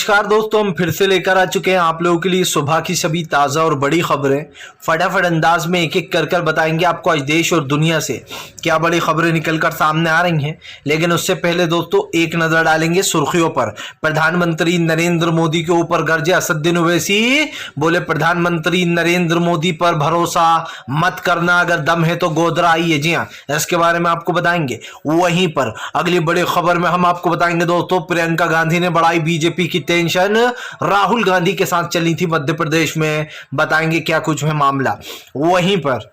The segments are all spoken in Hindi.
नमस्कार दोस्तों, हम फिर से लेकर आ चुके हैं आप लोगों के लिए सुबह की सभी ताज़ा और बड़ी खबरें। फटाफट अंदाज में एक एक कर बताएंगे आपको आज देश और दुनिया से क्या बड़ी खबरें निकलकर सामने आ रही हैं। लेकिन उससे पहले दोस्तों एक नज़र डालेंगे सुर्खियों पर। प्रधानमंत्री नरेंद्र मोदी के ऊपर गरजे असदुद्दीन ओवैसी, बोले प्रधानमंत्री नरेंद्र मोदी पर भरोसा मत करना, अगर दम है तो गोदरा आइए। जी हाँ, इसके बारे में आपको बताएंगे। वहीं पर अगली बड़ी खबर में हम आपको बताएंगे दोस्तों, प्रियंका गांधी ने बढ़ाई बीजेपी की टेंशन, राहुल गांधी के साथ चली थी मध्य प्रदेश में, बताएंगे क्या कुछ है मामला। वहीं पर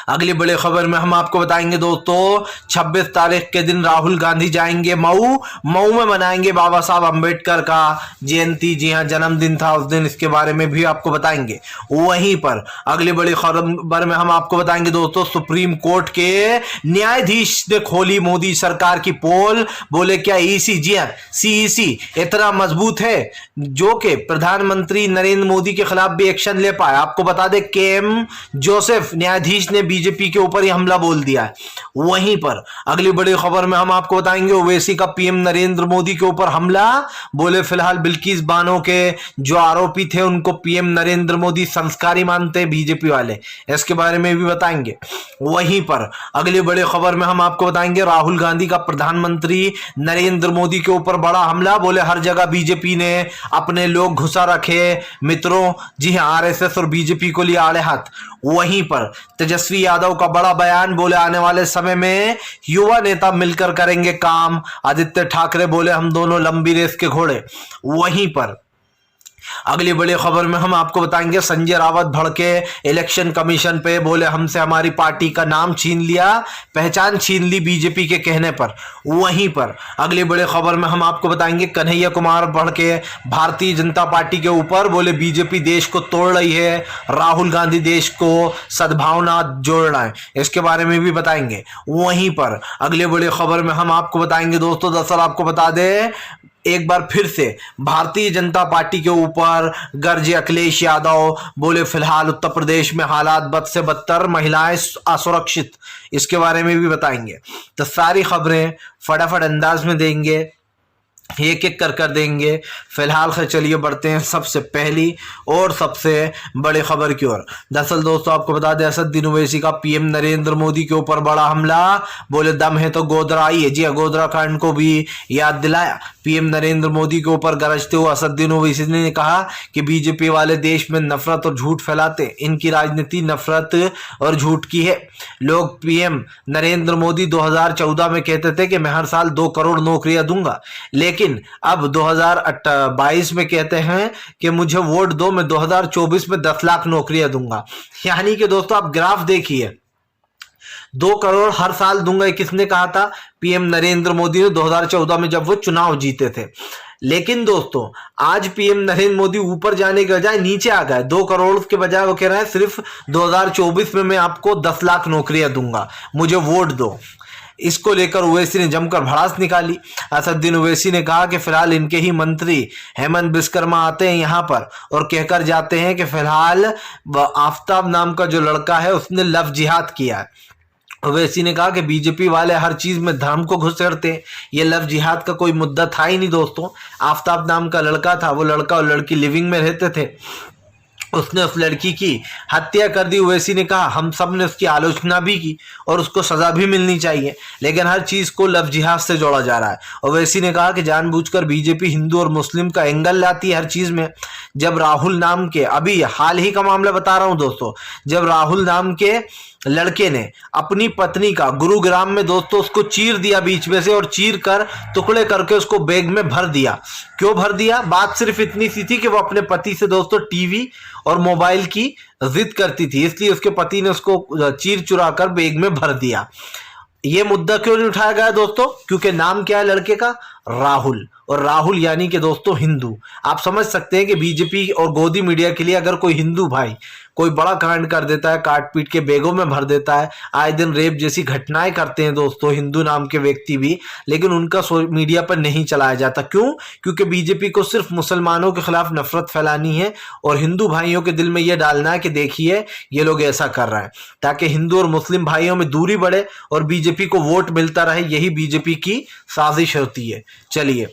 अगली बड़ी खबर में हम आपको बताएंगे दोस्तों, 26 तारीख के दिन राहुल गांधी जाएंगे मऊ में मनाएंगे बाबा साहब अंबेडकर का जयंती। जी हां, जन्मदिन था उस दिन, इसके बारे में भी आपको बताएंगे। वहीं पर अगली बड़ी खबर में हम आपको बताएंगे दोस्तों, सुप्रीम कोर्ट के न्यायाधीश ने खोली मोदी सरकार की पोल, बोले क्या ईसी, जी हां सीईसी इतना मजबूत है जो कि प्रधानमंत्री नरेंद्र मोदी के खिलाफ भी एक्शन ले पाए। आपको बता दें केएम जोसेफ न्यायाधीश ने बीजेपी के ऊपर ही हमला बोल दिया है। वहीं पर अगली बड़ी खबर में हम आपको बताएंगे, ओवैसी का पीएम नरेंद्र मोदी के ऊपर हमला, बोले फिलहाल बिल्किस बानो के जो आरोपी थे उनको पीएम नरेंद्र मोदी संस्कारी मानते हैं बीजेपी वाले, इसके बारे में भी बताएंगे। वहीं पर अगली बड़ी खबर में हम आपको बताएंगे, राहुल गांधी का प्रधानमंत्री नरेंद्र मोदी के ऊपर बड़ा हमला, बोले हर जगह बीजेपी ने अपने लोग घुसा रखे मित्रों। जी हां, आरएसएस और बीजेपी को लिया आड़े हाथ। वहीं पर तेजस्वी यादव का बड़ा बयान, बोले आने वाले समय में युवा नेता मिलकर करेंगे काम। आदित्य ठाकरे बोले हम दोनों लंबी रेस के घोड़े। वहीं पर अगली बड़ी खबर में हम आपको बताएंगे, संजय रावत भड़के इलेक्शन कमीशन पे, बोले हमसे हमारी पार्टी का नाम छीन लिया, पहचान छीन ली बीजेपी के कहने पर। वहीं पर अगली बड़ी खबर में हम आपको बताएंगे, कन्हैया कुमार भड़के भारतीय जनता पार्टी के ऊपर, बोले बीजेपी देश को तोड़ रही है, राहुल गांधी देश को सद्भावना जोड़ रहा है, इसके बारे में भी बताएंगे। वहीं पर अगली बड़ी खबर में हम आपको बताएंगे दोस्तों, दरअसल आपको बता दें एक बार फिर से भारतीय जनता पार्टी के ऊपर गरजे अखिलेश यादव, बोले फिलहाल उत्तर प्रदेश में हालात बद से बदतर, महिलाएं असुरक्षित, इसके बारे में भी बताएंगे। तो सारी खबरें फटाफट अंदाज में देंगे, एक एक कर देंगे। फिलहाल चलिए बढ़ते हैं सबसे पहली और सबसे बड़ी खबर की ओर। दरअसल दोस्तों आपको बता दें, असदुद्दीन ओवैसी का पीएम नरेंद्र मोदी के ऊपर बड़ा हमला, बोले दम है तो गोदरा आइए। जी गोदरा कांड को भी याद दिलाया। पीएम नरेंद्र मोदी के ऊपर गरजते हुए असदुद्दीन ओवैसी ने कहा कि बीजेपी वाले देश में नफरत और झूठ फैलाते, इनकी राजनीति नफरत और झूठ की है। लोग पीएम नरेंद्र मोदी 2014 में कहते थे कि मैं हर साल 2 करोड़ नौकरियां दूंगा, लेकिन अब 2022 में कहते हैं कि मुझे वोट दो, मैं 2024 में 10 लाख नौकरियां दूंगा। यानी कि दोस्तों आप ग्राफ देखिए, 2 करोड़ हर साल दूंगा, किसने कहा था? पीएम नरेंद्र मोदी ने 2014 में जब वो चुनाव जीते थे। लेकिन दोस्तों आज पीएम नरेंद्र मोदी ऊपर जाने के बजाय नीचे आ गए। 2 करोड़ के बजाय वो कह रहे हैं सिर्फ 2024 में मैं आपको 10 लाख नौकरियां दूंगा, मुझे वोट दो। इसको लेकर ओवैसी ने जमकर भड़ास निकाली। असदुद्दीन ओवैसी ने कहा कि फिलहाल इनके ही मंत्री हेमंत विश्वकर्मा आते हैं यहाँ पर और कहकर जाते हैं कि फिलहाल आफ्ताब नाम का जो लड़का है उसने लव जिहाद किया है। ओवैसी ने कहा कि बीजेपी वाले हर चीज में धर्म को घुसेड़ते हैं, ये लव जिहाद का कोई मुद्दा था ही नहीं दोस्तों। आफ्ताब नाम का लड़का था, वो लड़का और लड़की लिविंग में रहते थे, उसने उस लड़की की हत्या कर दी। ओवैसी ने कहा हम सब ने उसकी आलोचना भी की और उसको सजा भी मिलनी चाहिए, लेकिन हर चीज को लव जिहाद से जोड़ा जा रहा है। ओवैसी ने कहा कि जानबूझकर बीजेपी हिंदू और मुस्लिम का एंगल लाती है हर चीज में। जब राहुल नाम के, अभी हाल ही का मामला बता रहा हूं दोस्तों, जब राहुल नाम के लड़के ने अपनी पत्नी का गुरुग्राम में दोस्तों उसको चीर दिया बीच में से और चीर कर टुकड़े करके उसको बैग में भर दिया। क्यों भर दिया? बात सिर्फ इतनी सी थी कि वो अपने पति से दोस्तों टीवी और मोबाइल की जिद करती थी, इसलिए उसके पति ने उसको चीर चुरा कर बैग में भर दिया। ये मुद्दा क्यों नहीं उठाया गया दोस्तों? क्योंकि नाम क्या है लड़के का? राहुल। और राहुल यानी कि दोस्तों हिंदू। आप समझ सकते हैं कि बीजेपी और गोदी मीडिया के लिए अगर कोई हिंदू भाई कोई बड़ा कांड कर देता है, काट पीट के बेगों में भर देता है, आए दिन रेप जैसी घटनाएं करते हैं दोस्तों हिंदू नाम के व्यक्ति भी, लेकिन उनका मीडिया पर नहीं चलाया जाता। क्यों? क्योंकि बीजेपी को सिर्फ मुसलमानों के खिलाफ नफरत फैलानी है और हिंदू भाइयों के दिल में यह डालना है कि देखिए ये लोग ऐसा कर रहे हैं, ताकि हिंदू और मुस्लिम भाइयों में दूरी बढ़े और बीजेपी को वोट मिलता रहे। यही बीजेपी की साजिश होती है। चलिए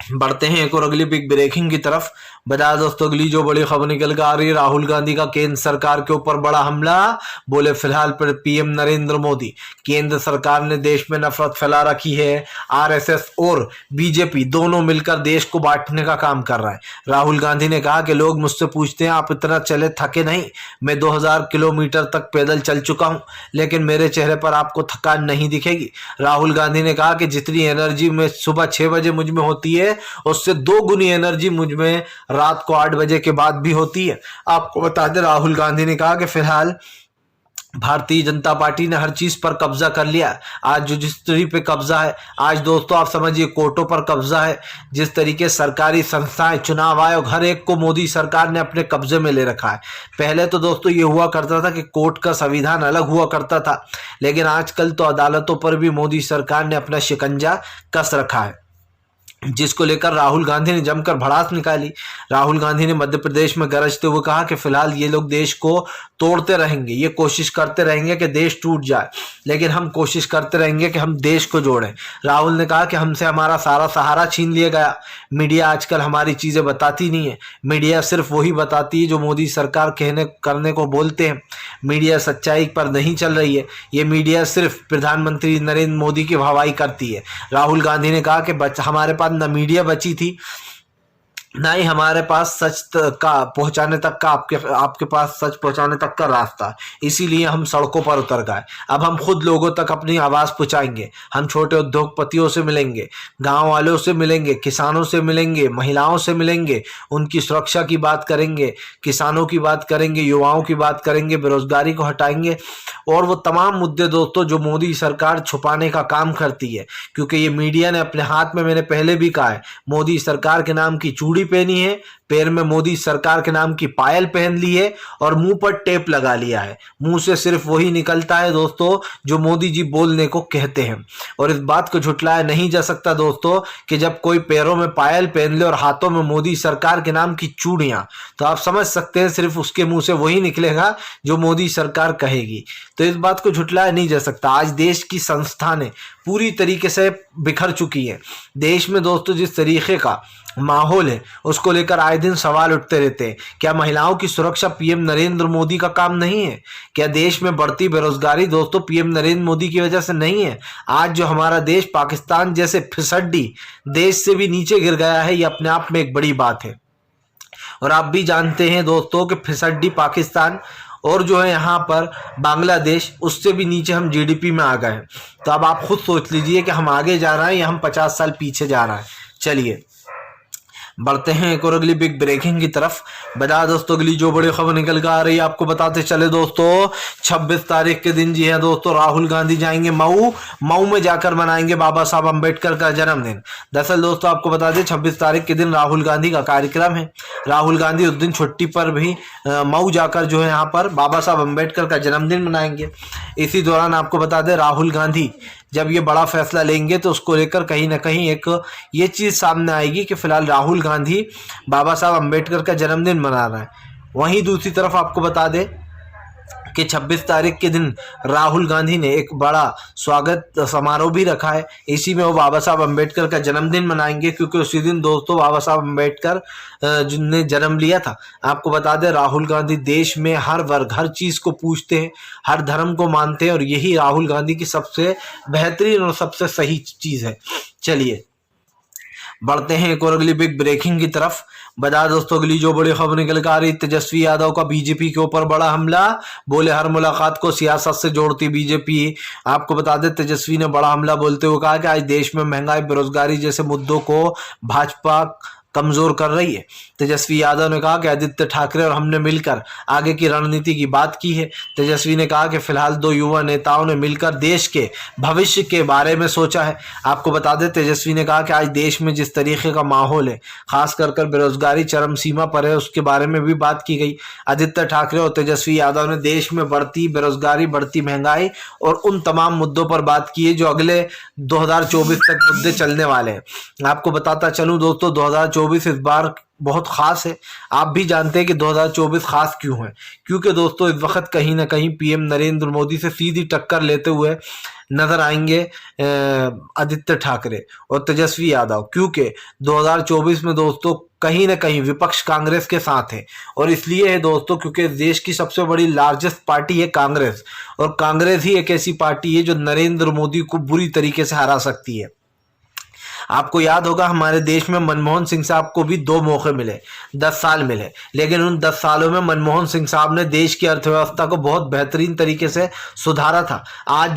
बढ़ते हैं एक और अगली बिग ब्रेकिंग की तरफ। बता दोस्तों अगली जो बड़ी खबर निकल कर आ रही है, राहुल गांधी का केंद्र सरकार के ऊपर बड़ा हमला। बोले फिलहाल पर पीएम नरेंद्र मोदी, केंद्र सरकार ने देश में नफरत फैला रखी है। आरएसएस और बीजेपी दोनों मिलकर देश को बांटने का काम कर रहा है। राहुल गांधी ने कहा कि लोग मुझसे पूछते हैं आप इतना चले थके नहीं, मैं 2000 किलोमीटर तक पैदल चल चुका हूं, लेकिन मेरे चेहरे पर आपको थकान नहीं दिखेगी। राहुल गांधी ने कहा कि जितनी एनर्जी में सुबह 6 बजे मुझ में होती है, उससे 2 गुनी एनर्जी मुझ में रात को 8 बजे के बाद भी होती है। आपको बता दें राहुल गांधी ने कहा कि फिलहाल भारतीय जनता पार्टी ने हर चीज पर कब्जा कर लिया। आज जुडिशरी पे कब्जा है, आज दोस्तों आप समझिए कोर्टों पर कब्जा है। जिस तरीके सरकारी संस्थाएं, चुनाव आयोग, हर एक को मोदी सरकार ने अपने कब्जे में ले रखा है। पहले तो दोस्तों ये हुआ करता था कि कोर्ट का संविधान अलग हुआ करता था, लेकिन आजकल तो अदालतों पर भी मोदी सरकार ने अपना शिकंजा कस रखा है, जिसको लेकर राहुल गांधी ने जमकर भड़ास निकाली। राहुल गांधी ने मध्य प्रदेश में गरजते हुए कहा कि फिलहाल ये लोग देश को तोड़ते रहेंगे, ये कोशिश करते रहेंगे कि देश टूट जाए, लेकिन हम कोशिश करते रहेंगे कि हम देश को जोड़ें। राहुल ने कहा कि हमसे हमारा सारा सहारा छीन लिया गया। मीडिया आजकल हमारी चीजें बताती नहीं है, मीडिया सिर्फ वही बताती है जो मोदी सरकार कहने करने को बोलते हैं। मीडिया सच्चाई पर नहीं चल रही है, ये मीडिया सिर्फ प्रधानमंत्री नरेंद्र मोदी की वाहवाही करती है। राहुल गांधी ने कहा कि हमारे पास न मीडिया बची थी, ना ही हमारे पास सच का पहुंचाने तक का आपके पास सच पहुंचाने तक का रास्ता, इसीलिए हम सड़कों पर उतर गए। अब हम खुद लोगों तक अपनी आवाज पहुंचाएंगे। हम छोटे उद्योगपतियों से मिलेंगे, गांव वालों से मिलेंगे, किसानों से मिलेंगे, महिलाओं से मिलेंगे, उनकी सुरक्षा की बात करेंगे, किसानों की बात करेंगे, युवाओं की बात करेंगे, बेरोजगारी को हटाएंगे और वो तमाम मुद्दे दोस्तों जो मोदी सरकार छुपाने का काम करती है। क्योंकि ये मीडिया ने अपने हाथ में, मैंने पहले भी कहा है, मोदी सरकार के नाम की चूड़ी पहनी है, पैर में मोदी सरकार के नाम की पायल पहन ली है और मुंह पर टेप लगा लिया है। मुंह से सिर्फ वही निकलता है दोस्तों जो मोदी जी बोलने को कहते हैं। और इस बात को झुटलाया नहीं जा सकता दोस्तों कि जब कोई पैरों में पायल पहन ले और हाथों में मोदी सरकार के नाम की चूड़ियां, तो आप समझ सकते हैं सिर्फ उसके मुंह से वही निकलेगा जो मोदी सरकार कहेगी। तो इस बात को झुटलाया नहीं जा सकता। आज देश की संस्थानें पूरी तरीके से बिखर चुकी है। देश में दोस्तों जिस तरीके का माहौल है उसको लेकर आए दिन सवाल उठते रहते हैं। क्या महिलाओं की सुरक्षा पीएम नरेंद्र मोदी का काम नहीं है? क्या देश में बढ़ती बेरोजगारी दोस्तों पीएम नरेंद्र मोदी की वजह से नहीं है? आज जो हमारा देश पाकिस्तान जैसे फिसड्डी देश से भी नीचे गिर गया है, ये अपने आप में एक बड़ी बात है। और आप भी जानते हैं दोस्तों कि फिसड्डी पाकिस्तान और जो है यहाँ पर बांग्लादेश, उससे भी नीचे हम जीडीपी में आ गए हैं। तो अब आप खुद सोच लीजिए कि हम आगे जा रहे हैं या हम 50 साल पीछे जा रहे हैं। चलिए बढ़ते हैं एक और अगली बिग ब्रेकिंग की तरफ। बता दोस्तों अगली जो बड़ी खबर निकल कर आ रही है, आपको बताते चले दोस्तों 26 तारीख के दिन जी है दोस्तों, राहुल गांधी जाएंगे मऊ में जाकर मनाएंगे बाबा साहब अम्बेडकर का जन्मदिन। दरअसल दोस्तों आपको बता दें 26 तारीख के दिन राहुल गांधी का कार्यक्रम है। राहुल गांधी उस दिन छुट्टी पर भी मऊ जाकर जो है यहाँ पर बाबा साहब अम्बेडकर का जन्मदिन मनाएंगे। इसी दौरान आपको बता दें राहुल गांधी जब ये बड़ा फैसला लेंगे तो उसको लेकर कहीं ना कहीं एक ये चीज़ सामने आएगी कि फिलहाल राहुल गांधी बाबा साहब अम्बेडकर का जन्मदिन मना रहे हैं। वहीं दूसरी तरफ आपको बता दें कि 26 तारीख के दिन राहुल गांधी ने एक बड़ा स्वागत समारोह भी रखा है। इसी में वो बाबा साहब अम्बेडकर का जन्मदिन मनाएंगे, क्योंकि उसी दिन दोस्तों बाबा साहब अम्बेडकर जिनने जन्म लिया था। आपको बता दें राहुल गांधी देश में हर वर्ग, हर चीज़ को पूछते हैं, हर धर्म को मानते हैं और यही राहुल गांधी की सबसे बेहतरीन और सबसे सही चीज़ है। चलिए बढ़ते हैं एक और अगली बिग ब्रेकिंग की तरफ। बता दोस्तों अगली जो बड़ी खबर निकल कर आ रही, तेजस्वी यादव का बीजेपी के ऊपर बड़ा हमला। बोले हर मुलाकात को सियासत से जोड़ती बीजेपी। आपको बता दें तेजस्वी ने बड़ा हमला बोलते हुए कहा कि आज देश में महंगाई, बेरोजगारी जैसे मुद्दों को भाजपा कमजोर कर रही है। तेजस्वी यादव ने कहा कि आदित्य ठाकरे और हमने मिलकर आगे की रणनीति की बात की है। तेजस्वी ने कहा कि फिलहाल 2 युवा नेताओं ने मिलकर देश के भविष्य के बारे में सोचा है। आपको बता दें तेजस्वी ने कहा कि आज देश में जिस तरीके का माहौल है, खास कर बेरोजगारी चरम सीमा पर है, उसके बारे में भी बात की गई। आदित्य ठाकरे और तेजस्वी यादव ने देश में बढ़ती बेरोजगारी, बढ़ती महंगाई और उन तमाम मुद्दों पर बात की है जो अगले 2024 तक मुद्दे चलने वाले हैं। आपको बताता चलूँ दोस्तों 2024 इस बार बहुत ख़ास है। आप भी जानते हैं कि 2024 ख़ास क्यों है, क्योंकि दोस्तों इस वक्त कहीं ना कहीं पीएम नरेंद्र मोदी से सीधी टक्कर लेते हुए नजर आएंगे आदित्य ठाकरे और तेजस्वी यादव, क्योंकि 2024 में दोस्तों कहीं ना कहीं विपक्ष कांग्रेस के साथ है। और इसलिए है दोस्तों क्योंकि देश की सबसे बड़ी लार्जेस्ट पार्टी है कांग्रेस, और कांग्रेस ही एक ऐसी पार्टी है जो नरेंद्र मोदी को बुरी तरीके से हरा सकती है। आपको याद होगा हमारे देश में मनमोहन सिंह साहब को भी 2 मौके मिले, 10 साल मिले, लेकिन उन 10 सालों में मनमोहन सिंह साहब ने देश की अर्थव्यवस्था को बहुत बेहतरीन तरीके से सुधारा था। आज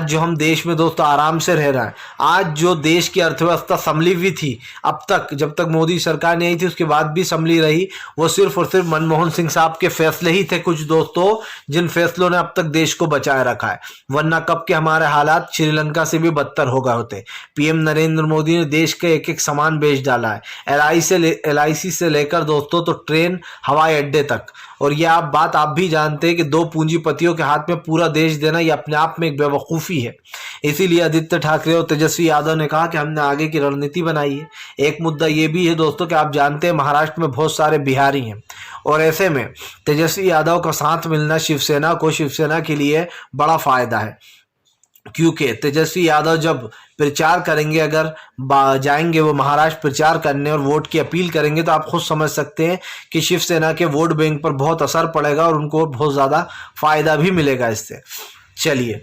जो हम देश में दोस्तों आराम से रह रहे हैं, आज जो देश की अर्थव्यवस्था संभली हुई थी अब तक, जब तक मोदी सरकार नहीं आई थी उसके बाद भी संभली रही, वो सिर्फ और सिर्फ मनमोहन सिंह साहब के फैसले ही थे कुछ दोस्तों, जिन फैसलों ने अब तक देश को बचाए रखा है, वरना कब के हमारे हालात श्रीलंका से भी बदतर हो गए होते। पीएम नरेंद्र मोदी ने देश के एक एक सामान बेच डाला है, LIC से लेकर दोस्तों तो ट्रेन हवाई अड्डे तक। और ये बात आप भी जानते हैं कि 2 पूंजीपतियों के हाथ में पूरा देश देना ये अपने आप में एक बेवकूफ़ी है। इसीलिए आदित्य ठाकरे और तेजस्वी यादव ने कहा कि हमने आगे की रणनीति बनाई है। एक मुद्दा ये भी है दोस्तों कि आप जानते हैं महाराष्ट्र में बहुत सारे बिहारी हैं, और ऐसे में तेजस्वी यादव का साथ मिलना शिवसेना के लिए बड़ा फायदा है, क्योंकि तेजस्वी यादव जब प्रचार करेंगे, अगर जाएंगे वो महाराष्ट्र प्रचार करने और वोट की अपील करेंगे, तो आप खुद समझ सकते हैं कि शिवसेना के वोट बैंक पर बहुत असर पड़ेगा और उनको बहुत ज़्यादा फायदा भी मिलेगा इससे। चलिए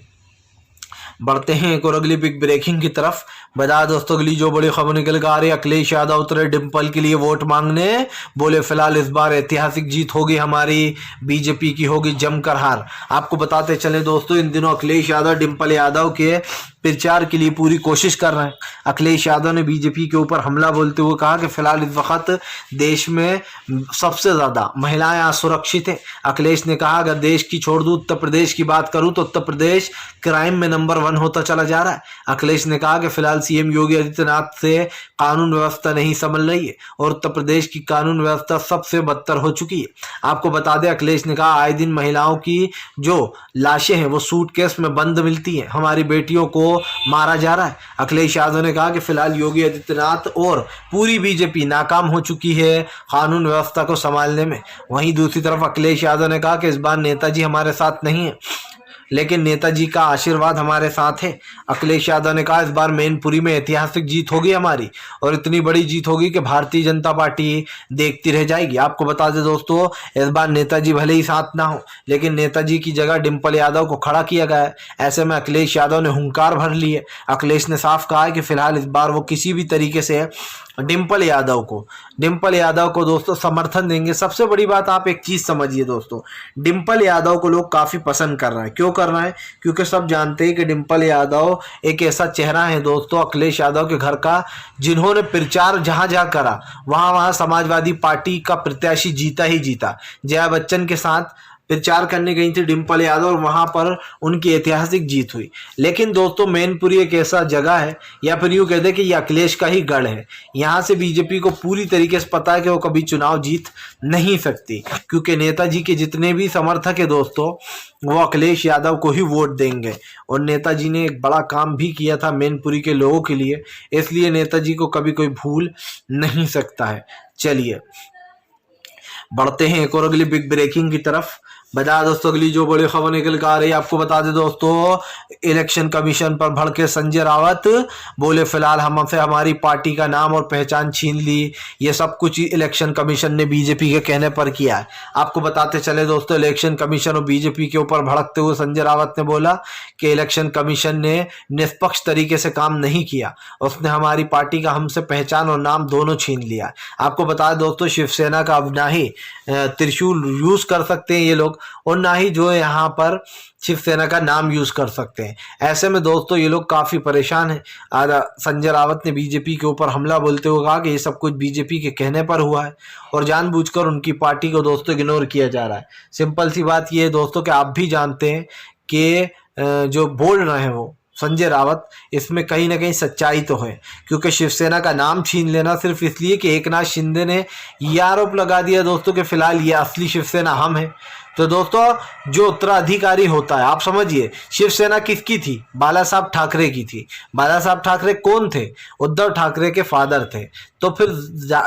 बढ़ते हैं एक और अगली बिग ब्रेकिंग की तरफ। बता दोस्तों अगली जो बड़ी खबर निकल कर आ रही है, अखिलेश यादव उतरे डिंपल के लिए वोट मांगने, बोले फिलहाल इस बार ऐतिहासिक जीत होगी हमारी, बीजेपी की होगी जमकर हार। आपको बताते चले दोस्तों इन दिनों अखिलेश यादव डिंपल यादव के प्रचार के लिए पूरी कोशिश कर रहे हैं। अखिलेश यादव ने बीजेपी के ऊपर हमला बोलते हुए कहा कि फिलहाल इस वक्त देश में सबसे ज़्यादा महिलाएं असुरक्षित हैं। अखिलेश ने कहा अगर देश की छोड़ दूं उत्तर प्रदेश की बात करूं तो उत्तर प्रदेश क्राइम में नंबर 1 होता चला जा रहा है। अखिलेश ने कहा कि फिलहाल सीएम योगी आदित्यनाथ से कानून व्यवस्था नहीं संभल रही है और उत्तर प्रदेश की कानून व्यवस्था सबसे बदतर हो चुकी है। आपको बता दें अखिलेश ने कहा आए दिन महिलाओं की जो लाशें हैं वो सूटकेस में बंद मिलती हैं, हमारी बेटियों को मारा जा रहा है। अखिलेश यादव ने कहा कि फिलहाल योगी आदित्यनाथ और पूरी बीजेपी नाकाम हो चुकी है कानून व्यवस्था को संभालने में। वहीं दूसरी तरफ अखिलेश यादव ने कहा कि इस बार नेताजी हमारे साथ नहीं है, लेकिन नेताजी का आशीर्वाद हमारे साथ है। अखिलेश यादव ने कहा इस बार मैनपुरी में ऐतिहासिक जीत होगी हमारी, और इतनी बड़ी जीत होगी कि भारतीय जनता पार्टी देखती रह जाएगी। आपको बता दें दोस्तों इस बार नेताजी भले ही साथ ना हो, लेकिन नेताजी की जगह डिंपल यादव को खड़ा किया गया है। ऐसे में अखिलेश यादव ने हुंकार भर ली है। अखिलेश ने साफ कहा है कि फिलहाल इस बार वो किसी भी तरीके से डिंपल यादव को दोस्तों समर्थन देंगे। सबसे बड़ी बात आप एक चीज समझिए दोस्तों, डिंपल यादव को लोग काफी पसंद कर रहे हैं। क्यों कर रहे हैं? क्योंकि सब जानते हैं कि डिंपल यादव एक ऐसा चेहरा है दोस्तों अखिलेश यादव के घर का, जिन्होंने प्रचार जहां जहां करा वहां समाजवादी पार्टी का प्रत्याशी जीता ही जीता। जया बच्चन के साथ प्रचार करने गई थी डिंपल यादव और वहां पर उनकी ऐतिहासिक जीत हुई। लेकिन दोस्तों मैनपुरी एक ऐसा जगह है, या फिर यूं कहते हैं कि ये अखिलेश का ही गढ़ है। यहाँ से बीजेपी को पूरी तरीके से पता है कि वो कभी चुनाव जीत नहीं सकती, क्योंकि नेताजी के जितने भी समर्थक है दोस्तों वो अखिलेश यादव को ही वोट देंगे। और नेताजी ने एक बड़ा काम भी किया था मैनपुरी के लोगों के लिए, इसलिए नेताजी को कभी कोई भूल नहीं सकता है। चलिए बढ़ते हैं एक और अगली बिग ब्रेकिंग की तरफ। बता दोस्तों अगली जो बड़ी खबर निकल कर आ रही है, आपको बता दें दोस्तों इलेक्शन कमीशन पर भड़के संजय रावत, बोले फिलहाल हमसे हमारी पार्टी का नाम और पहचान छीन ली। ये सब कुछ इलेक्शन कमीशन ने बीजेपी के कहने पर किया है। आपको बताते चले दोस्तों इलेक्शन कमीशन और बीजेपी के ऊपर भड़कते हुए संजय रावत ने बोला कि इलेक्शन कमीशन ने निष्पक्ष तरीके से काम नहीं किया, उसने हमारी पार्टी का हमसे पहचान और नाम दोनों छीन लिया। आपको बता दें दोस्तों शिवसेना का अब ना ही त्रिशूल यूज कर सकते हैं ये लोग, और ना ही जो यहाँ पर शिवसेना का नाम यूज कर सकते हैं। ऐसे में दोस्तों ये लोग काफी परेशान हैं। संजय रावत ने बीजेपी के ऊपर हमला बोलते हुए कहा कि ये सब कुछ बीजेपी के कहने पर हुआ है और जानबूझकर उनकी पार्टी को दोस्तों इग्नोर किया जा रहा है। सिंपल सी बात ये है दोस्तों कि आप भी जानते हैं कि जो बोल रहे हैं वो संजय रावत, इसमें कहीं ना कहीं सच्चाई तो है, क्योंकि शिवसेना का नाम छीन लेना सिर्फ इसलिए कि एकनाथ शिंदे ने यह आरोप लगा दिया दोस्तों कि फिलहाल ये असली शिवसेना हम हैं। तो दोस्तों जो उत्तराधिकारी होता है, आप समझिए शिवसेना किसकी थी? बाला साहब ठाकरे की थी। बाला साहब ठाकरे कौन थे? उद्धव ठाकरे के फादर थे। तो फिर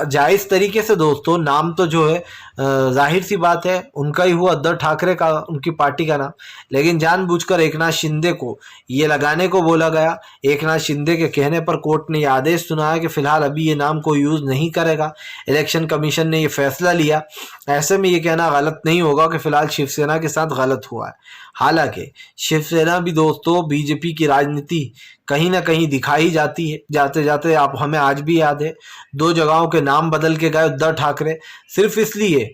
जायज तरीके से दोस्तों नाम तो जो है जाहिर सी बात है उनका ही हुआ, उद्धव ठाकरे का, उनकी पार्टी का नाम। लेकिन जानबूझकर एकनाथ शिंदे को ये लगाने को बोला गया। एकनाथ शिंदे के कहने पर कोर्ट ने यह आदेश सुनाया कि फिलहाल अभी ये नाम को यूज नहीं करेगा। इलेक्शन कमीशन ने ये फैसला लिया। ऐसे में ये कहना गलत नहीं होगा कि फिलहाल शिवसेना के साथ गलत हुआ है। हालांकि शिवसेना भी दोस्तों बीजेपी की राजनीति कहीं ना कहीं दिखाई जाती है। जाते जाते आप हमें आज भी याद है 2 जगहों के नाम बदल के गए उद्धव ठाकरे, सिर्फ इसलिए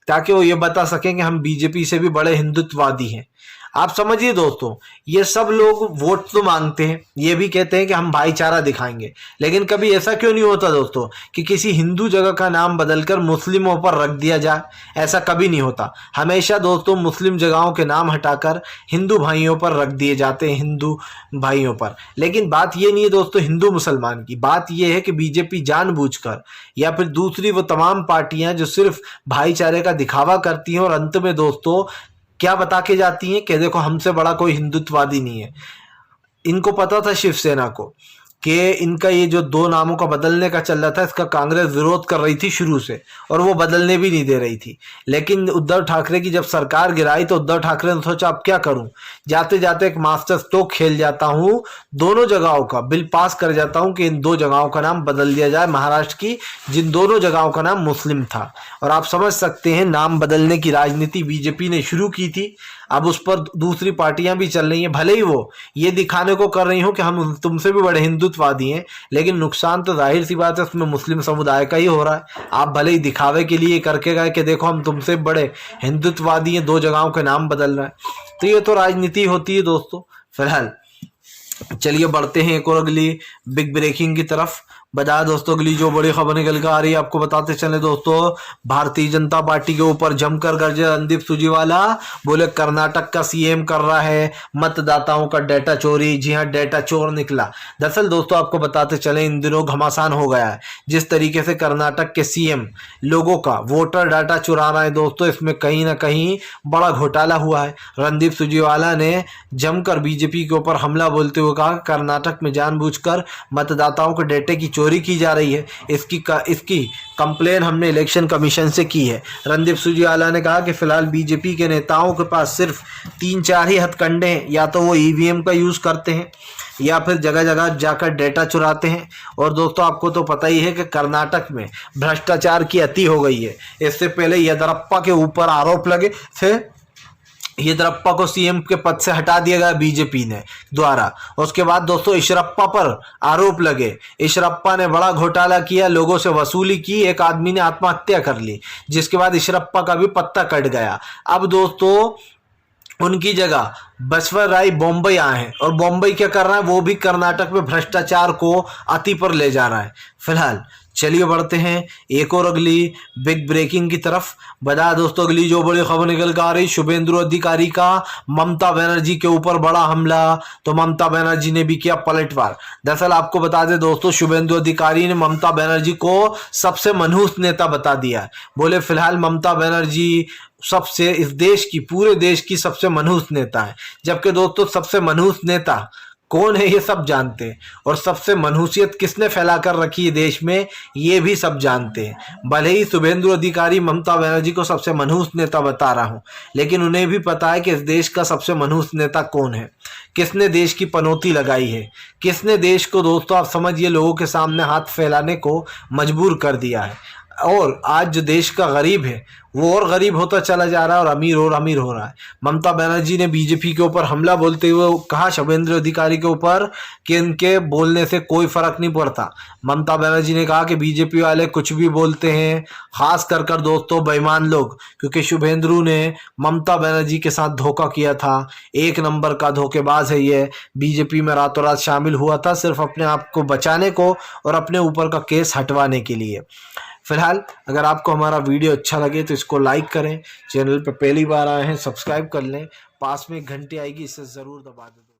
ताकि वो ये बता सकें कि हम बीजेपी से भी बड़े हिंदुत्ववादी हैं। आप समझिए दोस्तों, ये सब लोग वोट तो मांगते हैं, ये भी कहते हैं कि हम भाईचारा दिखाएंगे, लेकिन कभी ऐसा क्यों नहीं होता दोस्तों कि किसी हिंदू जगह का नाम बदलकर मुस्लिमों पर रख दिया जाए? ऐसा कभी नहीं होता। हमेशा दोस्तों मुस्लिम जगहों के नाम हटाकर हिंदू भाइयों पर रख दिए जाते हैं, हिंदू भाइयों पर। लेकिन बात ये नहीं है दोस्तों हिंदू मुसलमान की, बात ये है कि बीजेपी जानबूझकर या फिर दूसरी वो तमाम पार्टियां जो सिर्फ भाईचारे का दिखावा करती हैं और अंत में दोस्तों क्या बता के जाती हैं कि देखो हमसे बड़ा कोई हिंदुत्ववादी नहीं है। इनको पता था शिवसेना को कि इनका ये जो 2 नामों का बदलने का चल रहा था, इसका कांग्रेस विरोध कर रही थी शुरू से और वो बदलने भी नहीं दे रही थी। लेकिन उद्धव ठाकरे की जब सरकार गिराई तो उद्धव ठाकरे ने सोचा अब क्या करूं, जाते जाते एक मास्टर स्ट्रोक खेल जाता हूं, दोनों जगहों का बिल पास कर जाता हूं कि इन 2 जगहों का नाम बदल दिया जाए, महाराष्ट्र की जिन दोनों जगहों का नाम मुस्लिम था। और आप समझ सकते हैं नाम बदलने की राजनीति बीजेपी ने शुरू की थी। अब उस पर दूसरी पार्टियां भी चल रही हैं, भले ही वो ये दिखाने को कर रही हो कि हम तुमसे भी बड़े हिंदुत्ववादी हैं, लेकिन नुकसान तो जाहिर सी बात है उसमें मुस्लिम समुदाय का ही हो रहा है। आप भले ही दिखावे के लिए करके गए कि देखो हम तुमसे बड़े हिंदुत्ववादी हैं, 2 जगहों के नाम बदल रहे हैं। तो ये तो राजनीति होती है दोस्तों। फिलहाल चलिए बढ़ते हैं एक और अगली बिग ब्रेकिंग की तरफ। बता दोस्तों अगली जो बड़ी खबर निकल कर आ रही है आपको बताते चले दोस्तों, भारतीय जनता पार्टी के ऊपर जमकर गरजे रणदीप सुरजेवाला। बोले कर्नाटक का सीएम कर रहा है मतदाताओं का डेटा चोरी। जी हाँ, डेटा चोर निकला। दरअसल दोस्तों आपको बताते चले इन दिनों घमासान हो गया है जिस तरीके से कर्नाटक के सीएम लोगों का वोटर डाटा चुरा रहे हैं दोस्तों, इसमें कहीं ना कहीं बड़ा घोटाला हुआ है। रणदीप सुरजेवाला ने जमकर बीजेपी के ऊपर हमला बोलते हुए कहा कर्नाटक में जानबूझकर मतदाताओं के डेटे की चोरी की जा रही है। इसकी कंप्लेन हमने इलेक्शन कमीशन से की है। रणदीप सुरजेवाला ने कहा कि फिलहाल बीजेपी के नेताओं के पास सिर्फ 3-4 ही हथकंडे हैं, या तो वो ईवीएम का यूज़ करते हैं या फिर जगह जगह जाकर डेटा चुराते हैं। और दोस्तों आपको तो पता ही है कि कर्नाटक में भ्रष्टाचार की अति हो गई है। इससे पहले येदियुरप्पा के ऊपर आरोप लगे थे, येदियुरप्पा को सीएम के पद से हटा दिया गया बीजेपी ने द्वारा। उसके बाद दोस्तों ईश्वरप्पा पर आरोप लगे। ईश्वरप्पा ने बड़ा घोटाला किया, लोगों से वसूली की, एक आदमी ने आत्महत्या कर ली, जिसके बाद ईश्वरप्पा का भी पत्ता कट गया। अब दोस्तों उनकी जगह बसवर राय बॉम्बे आए हैं और बॉम्बे क्या कर रहा है, वो भी कर्नाटक में भ्रष्टाचार को अति पर ले जा रहा है। फिलहाल चलिए बढ़ते हैं एक और अगली बिग ब्रेकिंग की तरफ। बता दोस्तों अगली जो बड़ी खबर निकल कर आ रही, शुभेंदु अधिकारी का ममता बनर्जी के ऊपर बड़ा हमला। तो ममता बनर्जी ने भी किया पलटवार। दरअसल आपको बता दें दोस्तों शुभेंदु अधिकारी ने ममता बनर्जी को सबसे मनहूस नेता बता दिया है। बोले फिलहाल ममता बनर्जी सबसे इस देश की, पूरे देश की सबसे मनहूस नेता है। जबकि दोस्तों सबसे मनहूस नेता कौन है ये सब जानते हैं, और सबसे मनहूसियत किसने फैला कर रखी है देश में ये भी सब जानते हैं। भले ही शुभेंदु अधिकारी ममता बनर्जी को सबसे मनहूस नेता बता रहा हूं, लेकिन उन्हें भी पता है कि इस देश का सबसे मनहूस नेता कौन है, किसने देश की पनौती लगाई है, किसने देश को दोस्तों आप समझिए लोगों के सामने हाथ फैलाने को मजबूर कर दिया है। और आज जो देश का गरीब है वो और गरीब होता चला जा रहा है और अमीर हो रहा है। ममता बनर्जी ने बीजेपी के ऊपर हमला बोलते हुए कहा शुभेंदु अधिकारी के ऊपर कि इनके बोलने से कोई फर्क नहीं पड़ता। ममता बनर्जी ने कहा कि बीजेपी वाले कुछ भी बोलते हैं, खास कर दोस्तों बेईमान लोग, क्योंकि शुभेंदु ने ममता बनर्जी के साथ धोखा किया था। 1 नंबर का धोखेबाज है ये। बीजेपी में रातों रात शामिल हुआ था सिर्फ अपने आप को बचाने को और अपने ऊपर का केस हटवाने के लिए। फिलहाल अगर आपको हमारा वीडियो अच्छा लगे तो इसको लाइक करें, चैनल पर पहली बार आए हैं सब्सक्राइब कर लें, पास में एक घंटी आएगी इसे ज़रूर दबा दें।